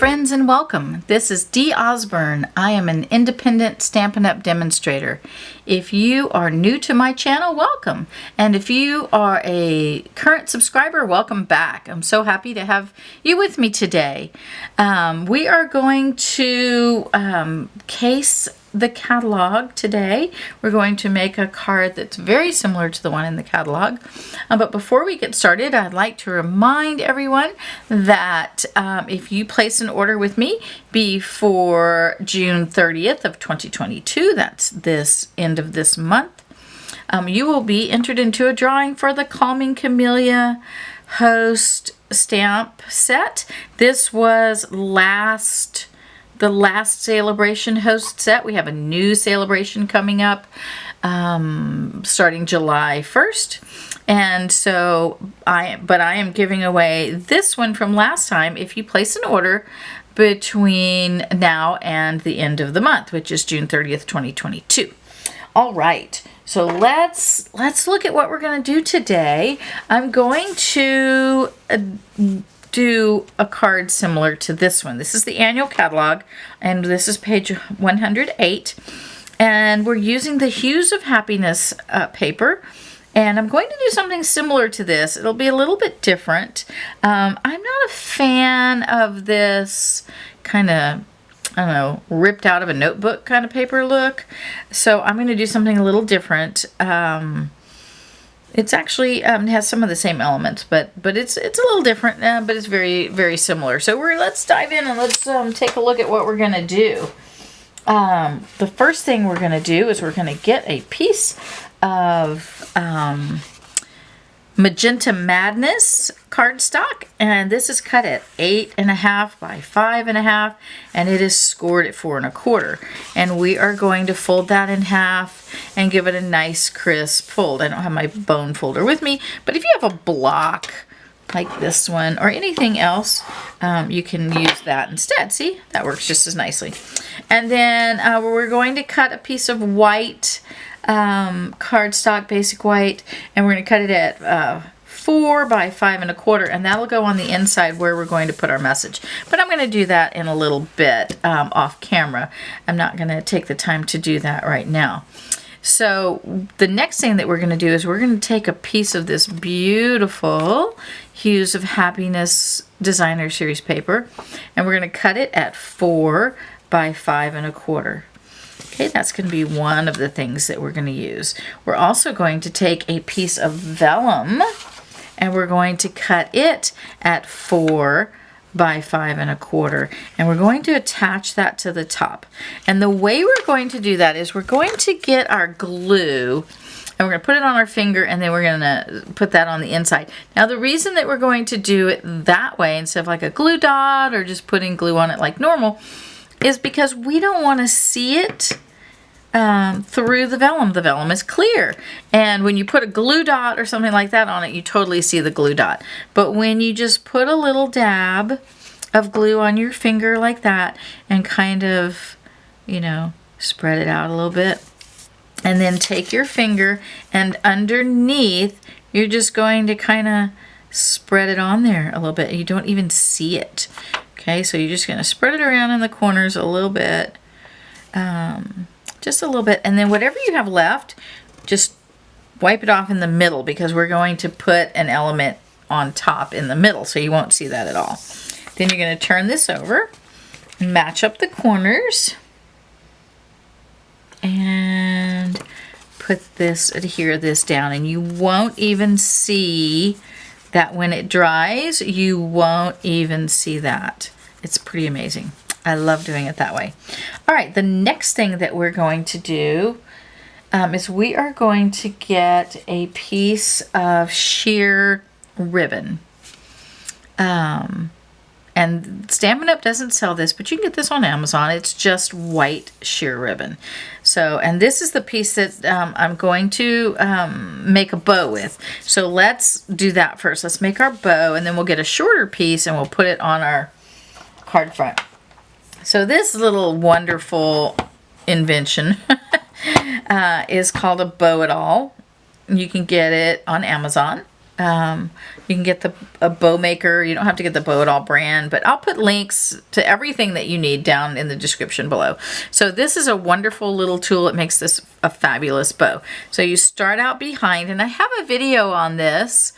friends, and welcome. This is Dee Osburn. I am an independent Stampin' Up! Demonstrator. If you are new to my channel, welcome. And if you are a current subscriber, welcome back. I'm so happy to have you with me today. We are going to case the catalog today. We're going to make a card that's very similar to the one in the catalog. But before we get started, I'd like to remind everyone that if you place an order with me before June 30th of 2022, that's this end of this month, you will be entered into a drawing for the Calming Camelia Stamp Set. This was the last celebration host set. We have a new celebration coming up starting July 1st. And so I am giving away this one from last time if you place an order between now and the end of the month, which is June 30th, 2022. All right. So let's look at what we're going to do today. I'm going to do a card similar to this one. This is the annual catalog, and this is page 108. And we're using the Hues of Happiness paper. And I'm going to do something similar to this. It'll be a little bit different. I'm not a fan of this kind of, I don't know, ripped out of a notebook kind of paper look. So I'm going to do something a little different. It's actually has some of the same elements, but it's a little different, but it's very, very similar. So let's dive in and let's take a look at what we're going to do. The first thing we're going to do is we're going to get a piece of Magenta Madness cardstock, and this is cut at 8.5 by 5.5, and it is scored at 4 1/4. And we are going to fold that in half and give it a nice crisp fold. I don't have my bone folder with me, but if you have a block like this one or anything else, you can use that instead. See, that works just as nicely. And then we're going to cut a piece of white cardstock, basic white, and we're going to cut it at 4 by 5 1/4, and that'll go on the inside where we're going to put our message. But I'm going to do that in a little bit off camera. I'm not going to take the time to do that right now. So the next thing that we're going to do is we're going to take a piece of this beautiful Hues of Happiness Designer Series paper, and we're going to cut it at 4 by 5 1/4. Okay, that's going to be one of the things that we're going to use. We're also going to take a piece of vellum, and we're going to cut it at 4 by 5 1/4, and we're going to attach that to the top. And the way we're going to do that is we're going to get our glue, and we're going to put it on our finger, and then we're going to put that on the inside. Now, the reason that we're going to do it that way instead of like a glue dot or just putting glue on it like normal is because we don't want to see it through the vellum. The vellum is clear, and when you put a glue dot or something like that on it, you totally see the glue dot. But when you just put a little dab of glue on your finger like that and kind of, you know, spread it out a little bit, and then take your finger and underneath you're just going to kind of spread it on there a little bit. You don't even see it. Okay, so you're just going to spread it around in the corners a little bit, just a little bit, and then whatever you have left, just wipe it off in the middle, because we're going to put an element on top in the middle, so you won't see that at all. Then you're going to turn this over, match up the corners, and adhere this down, and you won't even see that when it dries. You won't even see that. It's pretty amazing. I love doing it that way. All right, the next thing that we're going to do is we are going to get a piece of sheer ribbon. And Stampin' Up! Doesn't sell this, but you can get this on Amazon. It's just white sheer ribbon. So, and this is the piece that I'm going to make a bow with. So let's do that first. Let's make our bow, and then we'll get a shorter piece and we'll put it on our card front. So this little wonderful invention is called a bow it all. You can get it on Amazon. You can get a bow maker. You don't have to get the Bow It All brand, but I'll put links to everything that you need down in the description below. So this is a wonderful little tool. It makes this a fabulous bow. So you start out behind, and I have a video on this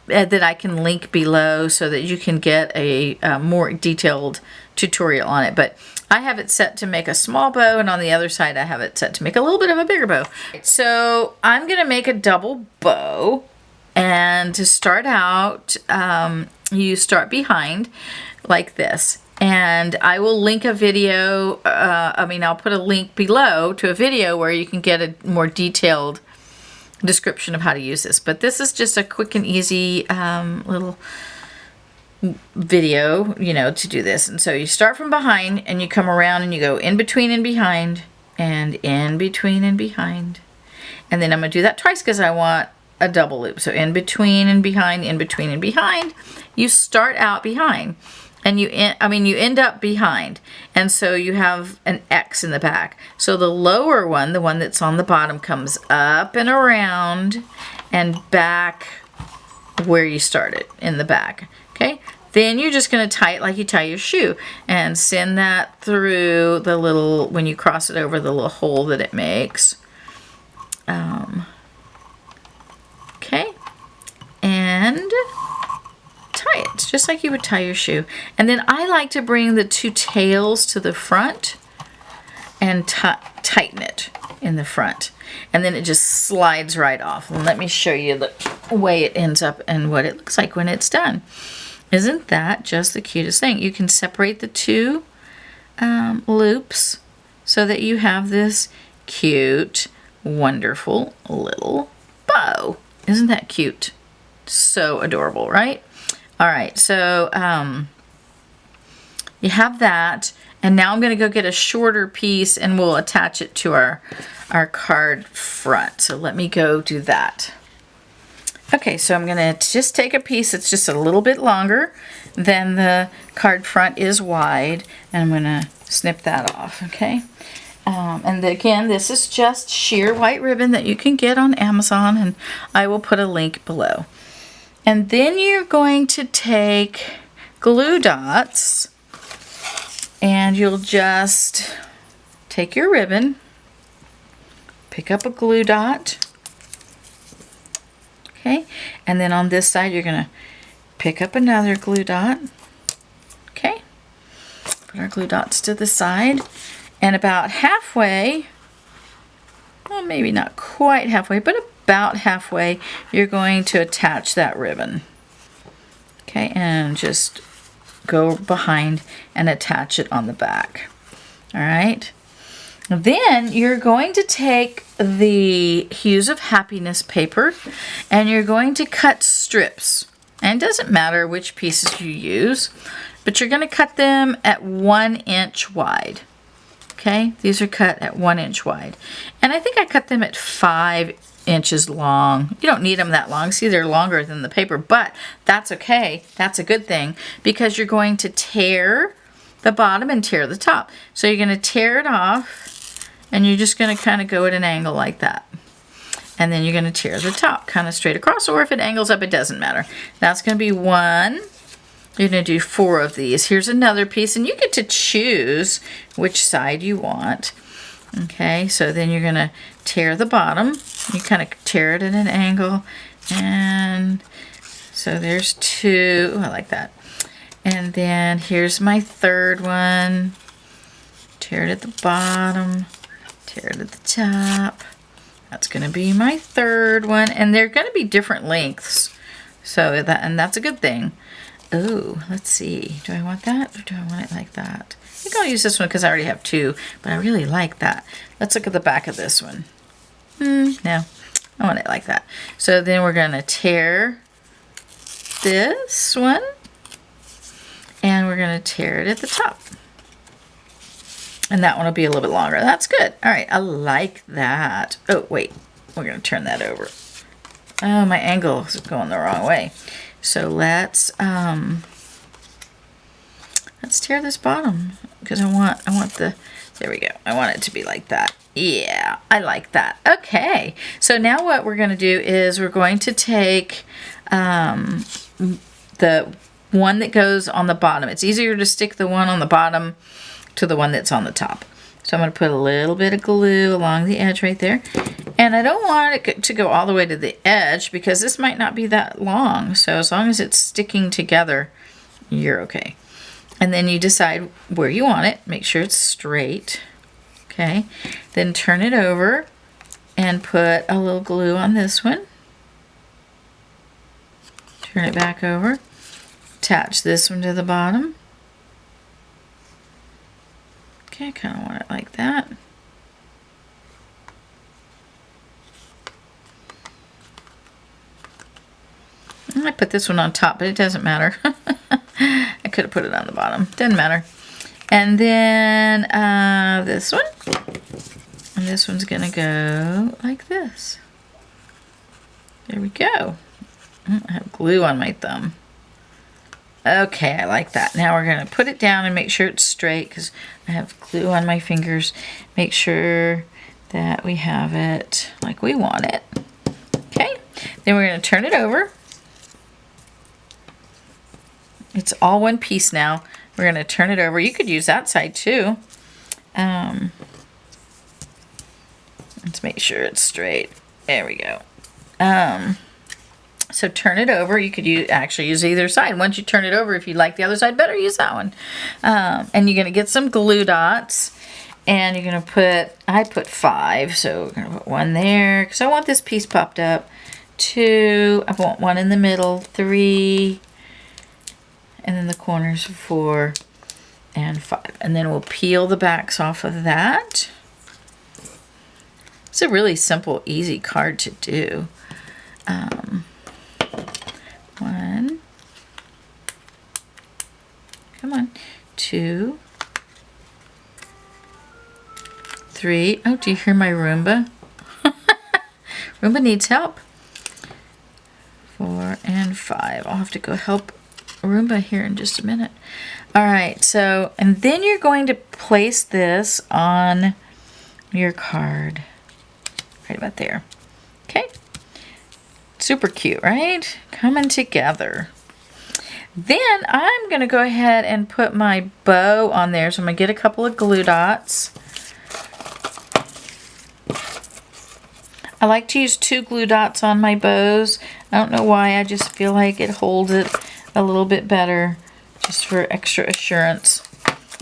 that I can link below so that you can get a more detailed tutorial on it. But I have it set to make a small bow, and on the other side I have it set to make a little bit of a bigger bow. So I'm going to make a double bow, and to start out you start behind like this. And I will link a video, I'll put a link below to a video where you can get a more detailed description of how to use this. But this is just a quick and easy little video, to do this. And so you start from behind and you come around and you go in between and behind and in between and behind. And then I'm going to do that twice because I want a double loop. So in between and behind, in between and behind. You start out behind and you end up behind. And so you have an X in the back. So the lower one, the one that's on the bottom, comes up and around and back where you started in the back. Okay, then you're just going to tie it like you tie your shoe and send that through the little, when you cross it over, the little hole that it makes. Okay, and tie it just like you would tie your shoe. And then I like to bring the two tails to the front and tighten it in the front. And then it just slides right off. And let me show you the way it ends up and what it looks like when it's done. Isn't that just the cutest thing? You can separate the two loops so that you have this cute, wonderful little bow. Isn't that cute? So adorable, right? All right, so you have that. And now I'm going to go get a shorter piece and we'll attach it to our card front. So let me go do that. Okay, so I'm going to just take a piece that's just a little bit longer than the card front is wide, and I'm going to snip that off, okay? And again, this is just sheer white ribbon that you can get on Amazon, and I will put a link below. And then you're going to take glue dots, and you'll just take your ribbon, pick up a glue dot, okay, and then on this side you're going to pick up another glue dot, okay, put our glue dots to the side, and about halfway, well, maybe not quite halfway, but about halfway, you're going to attach that ribbon, okay, and just go behind and attach it on the back. All right, then you're going to take the Hues of Happiness paper and you're going to cut strips, and it doesn't matter which pieces you use, but you're going to cut them at 1 inch wide. Okay, these are cut at 1 inch wide, and I think I cut them at 5 inches long. You don't need them that long. See, they're longer than the paper, but that's okay. That's a good thing because you're going to tear the bottom and tear the top. So you're going to tear it off and you're just going to kind of go at an angle like that. And then you're going to tear the top kind of straight across, or if it angles up, it doesn't matter. That's going to be one. You're going to do 4 of these. Here's another piece, and you get to choose which side you want. Okay, so then you're going to tear the bottom. You kind of tear it at an angle, and so there's 2. I like that. And then here's my third one. Tear it at the bottom, tear it at the top. That's going to be my third one, and they're going to be different lengths. So that's a good thing. Oh, let's see. Do I want that, or do I want it like that? I think I'll use this one because I already have 2, but I really like that. Let's look at the back of this one. No, I want it like that. So then we're going to tear this one, and we're going to tear it at the top. And that one will be a little bit longer. That's good. All right, I like that. Oh, wait, we're going to turn that over. Oh, my angle is going the wrong way. So let's tear this bottom because I want the There we go. I want it to be like that. Yeah, I like that. Okay, so now what we're going to do is we're going to take the one that goes on the bottom. It's easier to stick the one on the bottom to the one that's on the top. So I'm going to put a little bit of glue along the edge right there. And I don't want it to go all the way to the edge because this might not be that long. So as long as it's sticking together, you're okay. And then you decide where you want it. Make sure it's straight. Okay. Then turn it over and put a little glue on this one. Turn it back over. Attach this one to the bottom. Okay, I kind of want it like that. I put this one on top, but it doesn't matter. I could have put it on the bottom. Doesn't matter. And then this one. And this one's going to go like this. There we go. I have glue on my thumb. Okay, I like that. Now we're going to put it down and make sure it's straight because I have glue on my fingers. Make sure that we have it like we want it. Okay, then we're going to turn it over. It's all one piece now. We're going to turn it over. You could use that side too. Let's make sure it's straight. There we go. So turn it over. You could actually use either side. Once you turn it over, if you like the other side better, use that one. And you're going to get some glue dots. And you're going to put, I put 5. So we're going to put 1 there. Because I want this piece popped up. 2. I want 1 in the middle. 3. And then the corners 4 and 5. And then we'll peel the backs off of that. It's a really simple, easy card to do. 1. Come on. 2. 3. Oh, do you hear my Roomba? Roomba needs help. 4 and 5. I'll have to go help Roomba here in just a minute. All right, so, and then you're going to place this on your card. Right about there. Okay. Super cute, right? Coming together. Then I'm going to go ahead and put my bow on there. So I'm going to get a couple of glue dots. I like to use 2 glue dots on my bows. I don't know why. I just feel like it holds it a little bit better just for extra assurance.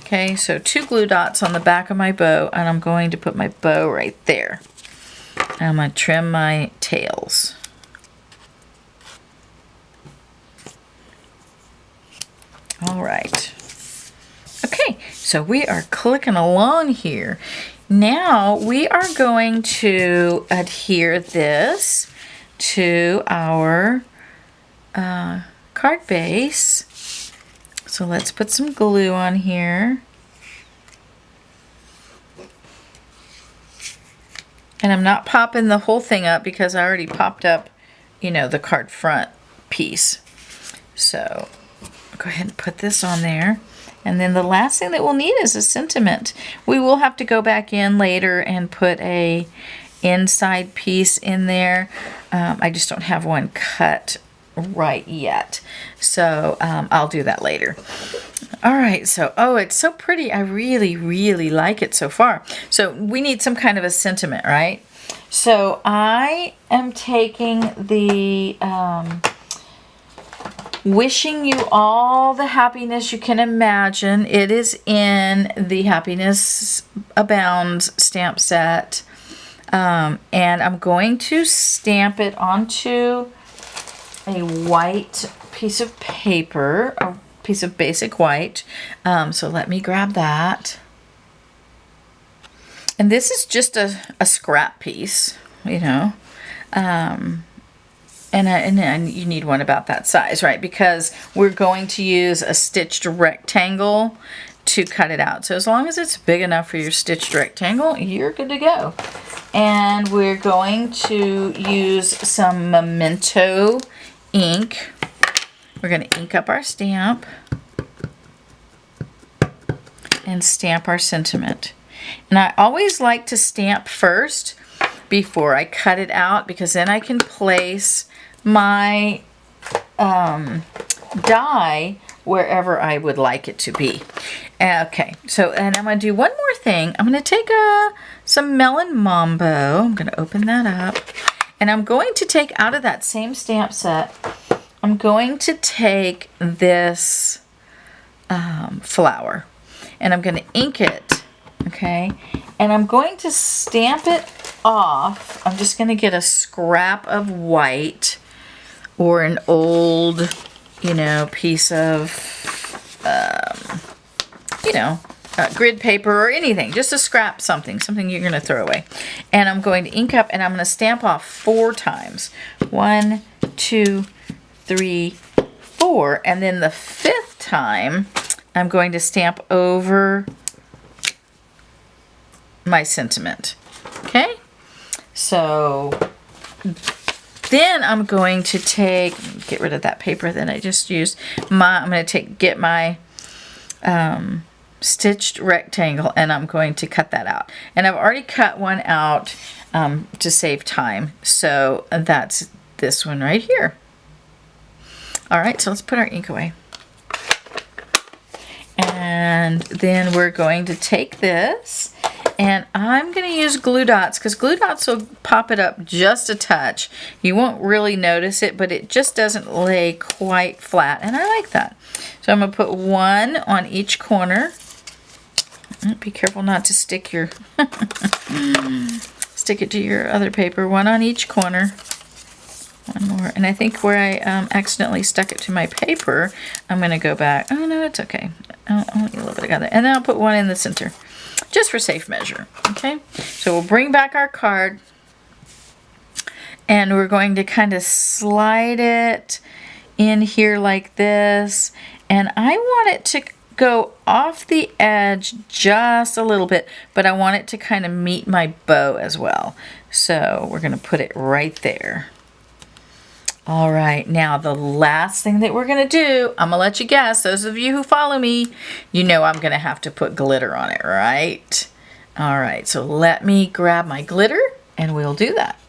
Okay, so 2 glue dots on the back of my bow, and I'm going to put my bow right there. And I'm going to trim my tails. All right. Okay, so we are clicking along here. Now we are going to adhere this to our card base. So let's put some glue on here. And I'm not popping the whole thing up because I already popped up, you know, the card front piece. So I'll go ahead and put this on there. And then the last thing that we'll need is a sentiment. We will have to go back in later and put a inside piece in there. I just don't have one cut right yet. So I'll do that later. All right, so, oh, it's so pretty. I really, really like it so far. So we need some kind of a sentiment, right? So I am taking the wishing you all the happiness you can imagine. It is in the Happiness Abounds stamp set. And I'm going to stamp it onto a white piece of paper, a piece of basic white. So let me grab that. And this is just a scrap piece, you know. And you need one about that size, right? Because we're going to use a stitched rectangle to cut it out. So as long as it's big enough for your stitched rectangle, you're good to go. And we're going to use some Memento ink. We're going to ink up our stamp and stamp our sentiment. And I always like to stamp first before I cut it out, because then I can place my die wherever I would like it to be. Okay, so, and I'm going to do one more thing. I'm going to take some Melon Mambo. I'm going to open that up. And I'm going to take out of that same stamp set, I'm going to take this flower. And I'm going to ink it, okay? And I'm going to stamp it off. I'm just going to get a scrap of white or an old, you know, piece of, you know, grid paper or anything. Just a scrap something you're going to throw away. And I'm going to ink up and I'm going to stamp off 4 times. 1, 2, 3, 4. And then the 5th time, I'm going to stamp over my sentiment. Okay? So then I'm going to get rid of that paper that I just used. I'm going to get my stitched rectangle and I'm going to cut that out. And I've already cut one out to save time. So that's this one right here. All right, so let's put our ink away. And then we're going to take this, and I'm going to use glue dots, because glue dots will pop it up just a touch. You won't really notice it, but it just doesn't lay quite flat, and I like that. So I'm going to put 1 on each corner. Be careful not to stick your stick it to your other paper. 1 on each corner. 1 more, and I think where I accidentally stuck it to my paper, I'm going to go back. Oh no, it's okay. I'll let you a little bit together, and then I'll put 1 in the center, just for safe measure. Okay, so we'll bring back our card, and we're going to kind of slide it in here like this, and I want it to go off the edge just a little bit, but I want it to kind of meet my bow as well. So we're going to put it right there. All right, now the last thing that we're going to do, I'm going to let you guess. Those of you who follow me, you know I'm going to have to put glitter on it, right? All right, so let me grab my glitter and we'll do that.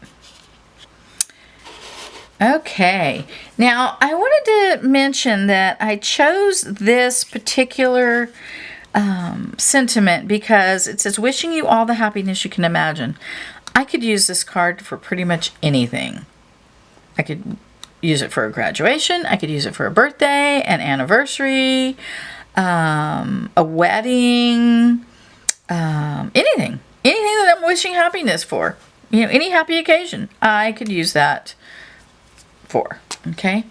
Okay, now I wanted to mention that I chose this particular sentiment because it says, wishing you all the happiness you can imagine. I could use this card for pretty much anything. I could use it for a graduation. I could use it for a birthday, an anniversary, a wedding, anything. Anything that I'm wishing happiness for. You know, any happy occasion, I could use that for. Okay?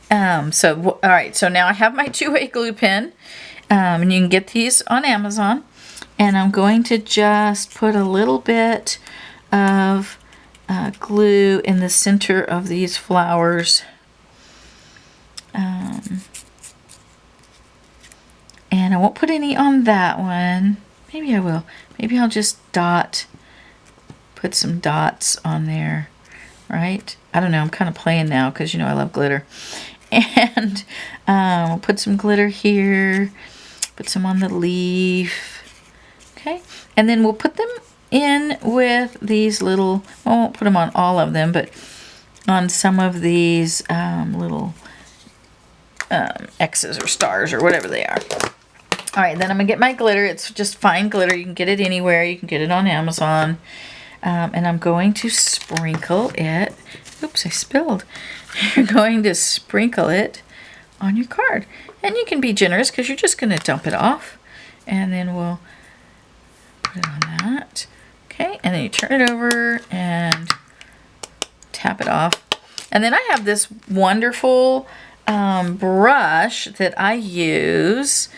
All right, so now I have my 2-way glue pen. And you can get these on Amazon. And I'm going to just put a little bit of glue in the center of these flowers, and I won't put any on that one. Maybe I will. Maybe I'll just put some dots on there, right? I don't know, I'm kind of playing now because you know I love glitter. And we'll put some glitter here, put some on the leaf, okay? And then we'll put them in with these little, I won't put them on all of them, but on some of these little X's or stars or whatever they are. All right, then I'm gonna get my glitter. It's just fine glitter. You can get it anywhere. You can get it on Amazon. And I'm going to sprinkle it. Oops, I spilled. You're going to sprinkle it on your card. And you can be generous because you're just gonna dump it off. And then we'll put it on that. Okay, and then you turn it over and tap it off. And then I have this wonderful brush that I use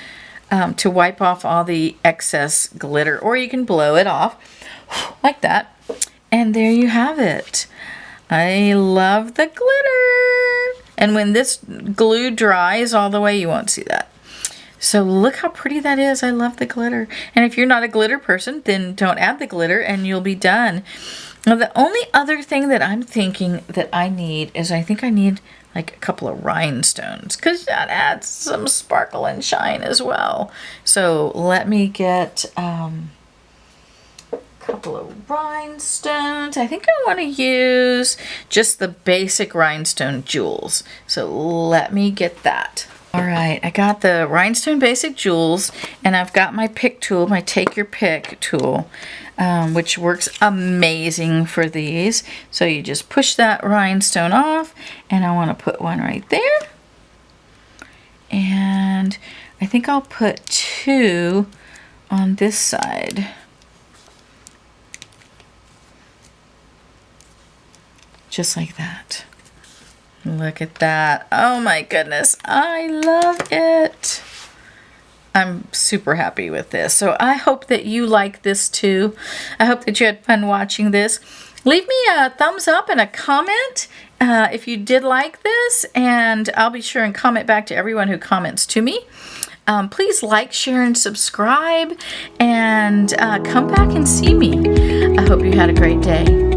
to wipe off all the excess glitter, or you can blow it off like that. And there you have it. I love the glitter. And when this glue dries all the way, you won't see that. So look how pretty that is. I love the glitter. And if you're not a glitter person, then don't add the glitter and you'll be done. Now the only other thing that I'm thinking that I need is I think I need like a couple of rhinestones because that adds some sparkle and shine as well. So let me get couple of rhinestones. I think I want to use just the basic rhinestone jewels. So let me get that. All right, I got the rhinestone basic jewels, and I've got my pick tool, my take your pick tool, which works amazing for these. So you just push that rhinestone off, and I want to put one right there. And I think I'll put 2 on this side. Just like that. Look at that. Oh my goodness. I love it. I'm super happy with this. So I hope that you like this too. I hope that you had fun watching this. Leave me a thumbs up and a comment if you did like this, and I'll be sure and comment back to everyone who comments to me. Please like, share, and subscribe, and come back and see me. I hope you had a great day.